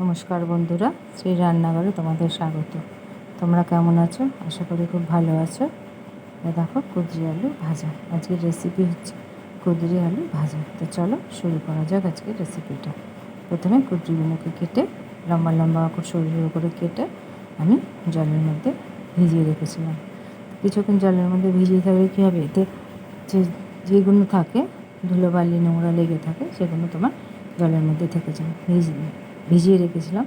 নমস্কার বন্ধুরা, শ্রী রান্নাঘরে তোমাদের স্বাগত। তোমরা কেমন আছো? আশা করি খুব ভালো আছো। দেখো, কুঁদরি আলু ভাজা আজকের রেসিপি হচ্ছে কুঁদরি আলু ভাজা। তো চলো শুরু করা যাক আজকের রেসিপিটা। প্রথমে কুঁদরিগুলোকে কেটে লম্বা লম্বা করে সরু সরু করে কেটে আমি জলের মধ্যে ভিজিয়ে রেখেছিলাম। কিছুক্ষণ জলের মধ্যে ভিজিয়ে থাকলে কী হবে, এতে যেগুলো থাকে ধুলোবালি নোংরা লেগে থাকে সেগুলো তোমার জলের মধ্যে থেকে যায়। ভিজিয়ে রেখেছিলাম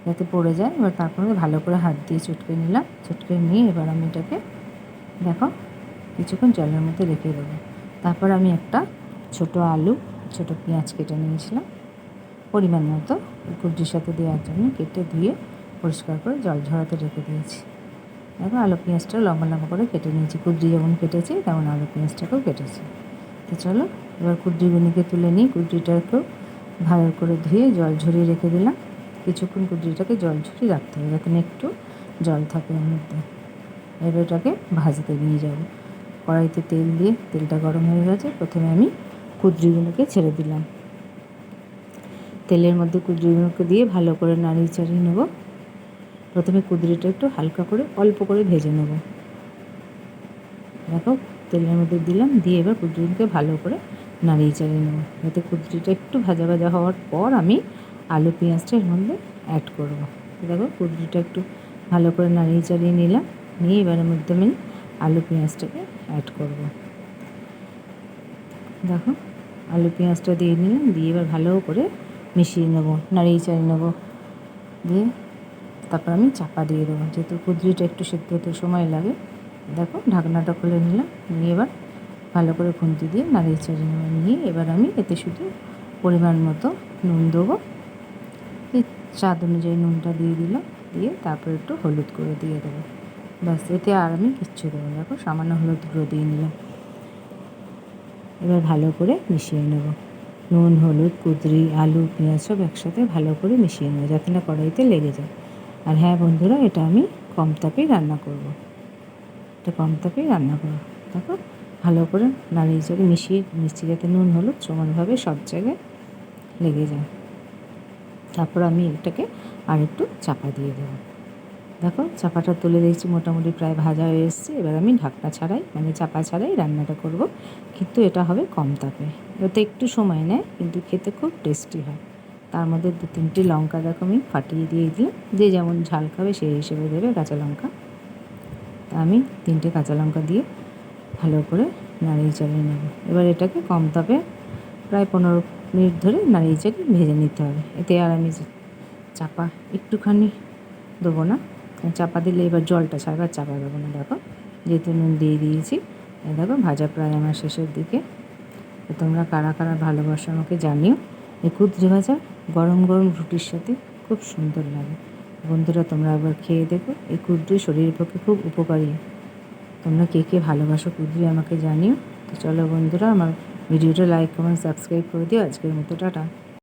যাতে পড়ে যায়। এবার তারপরে ভালো করে হাত দিয়ে চটকে নিলাম। চটকে নিয়ে এবার আমি এটাকে দেখো কিছুক্ষণ জলের মধ্যে রেখে দেবো। তারপর আমি একটা ছোটো আলু, ছোটো পেঁয়াজ কেটে নিয়েছিলাম পরিমাণ মতো কুঁদরির সাথে দেওয়ার জন্য, কেটে ধুয়ে পরিষ্কার করে জল ঝরাতে রেখে দিয়েছি। দেখো আলু পেঁয়াজটা লম্বা লম্বা করে কেটে নিয়েছি। কুঁদরি যেমন কেটেছি তেমন আলু পেঁয়াজটাকেও কেটেছি। তো চলো এবার কুঁদরিগুলিকে তুলে নিই। কুঁদরিটাকেও ভালো করে ধুয়ে জল ঝরিয়ে রেখে দিলাম। কিছুক্ষণ কুঁদরিটাকে জল ঝরিয়ে রাখতে হবে যাতে একটু জল থাকে এর মধ্যে। এবার এটাকে ভাজতে নিয়ে যাব। কড়াইতে তেল দিয়ে তেলটা গরম হয়ে গেছে। প্রথমে আমি কুঁদরিগুলোকে ছেড়ে দিলাম। তেলের মধ্যে কুঁদরিগুলোকে দিয়ে ভালো করে নাড়িয়ে চাড়িয়ে নেব। প্রথমে কুঁদরিটা একটু হালকা করে অল্প করে ভেজে নেব। দেখো তেলের মধ্যে দিলাম, দিয়ে এবার কুঁদরিকে ভালো করে নাড়িয়ে চাড়িয়ে নেব। যাতে কুঁদরিটা একটু ভাজা ভাজা হওয়ার পর আমি আলু পেঁয়াজটা এর মধ্যে অ্যাড করব। দেখো কুঁদরিটা একটু ভালো করে নাড়িয়ে চাড়িয়ে নিলাম, নিয়ে এবারের মধ্যে আমি আলু পেঁয়াজটাকে অ্যাড করব। দেখো আলু পেঁয়াজটা দিয়ে নিলাম, দিয়ে এবার ভালো করে মিশিয়ে নেব, নাড়িয়ে চাড়িয়ে নেব। দিয়ে তারপর আমি চাপা দিয়ে দেবো, যেহেতু কুঁদরিটা একটু সেদ্ধ হতে সময় লাগে। দেখো ঢাকনাটা খুলে নিলাম, নিয়ে এবার ভালো করে খুন্তি দিয়ে নাড়িয়ে চাড়িয়ে নেব। নিয়ে এবার আমি এতে শুধু পরিমাণ মতো নুন দেবো। এই স্বাদ অনুযায়ী নুনটা দিয়ে দিলাম, দিয়ে তারপর একটু হলুদ করে দিয়ে দেবো। ব্যাস, এতে আর আমি কিচ্ছু দেবো। দেখো সামান্য হলুদ গুঁড়ো দিয়ে নিলাম। এবার ভালো করে মিশিয়ে নেব। নুন, হলুদ, কুঁদরি, আলু, পেঁয়াজ সব একসাথে ভালো করে মিশিয়ে নেব যাতে না কড়াইতে লেগে যায়। আর হ্যাঁ বন্ধুরা, এটা আমি কম তাপেই রান্না করব। এটা কম তাপেই রান্না করব। দেখো ভালো করে নাড়িয়ে চাড়িয়ে মিশিয়ে যাতে নুন হলুদ সমানভাবে সব জায়গায় লেগে যায়। তারপর আমি এটাকে আর একটু চাপা দিয়ে দেবো। দেখো চাপাটা তুলে দেখছি মোটামুটি প্রায় ভাজা হয়ে এসছে। এবার আমি ঢাকনা ছাড়াই, মানে চাপা ছাড়াই রান্নাটা করব, কিন্তু এটা হবে কম তাপে। ওতে একটু সময় নেয় কিন্তু খেতে খুব টেস্টি হয়। তার মধ্যে 2-3টি লঙ্কা দেখো আমি ফাটিয়ে দিয়ে দিলাম। যে যেমন ঝাল খাবে সেই হিসেবে দেবে কাঁচা লঙ্কা। তা আমি 3টে কাঁচা লঙ্কা দিয়ে ভালো করে নাড়িয়ে চাড়িয়ে নেব। এবার এটাকে কম তাপে প্রায় 15 মিনিট ধরে নাড়িয়ে চাড়িয়ে ভেজে নিতে হবে। এতে আর আমি চাপা একটুখানি দেবো না, চাপা দিলে এবার জলটা ছাড়বে, আর চাপা দেবো না। দেখো যেহেতু নুন দিয়ে দিয়েছি, দেখো ভাজা প্রায় আমার শেষের দিকে। তো তোমরা কারা কারা ভালোবাসো আমাকে জানিও। এই কুঁদরি ভাজা গরম গরম রুটির সাথে খুব সুন্দর লাগে। বন্ধুরা তোমরা একবার খেয়ে দেখো, এই কুঁদরি শরীরের পক্ষে খুব উপকারী। তোমরা কে কে ভালোবাসো কুঁদরি আমাকে জানিও। তো চলো বন্ধুরা, আমার ভিডিওটা লাইক কমেন্ট সাবস্ক্রাইব করে দিও। আজকের মতো টাটা।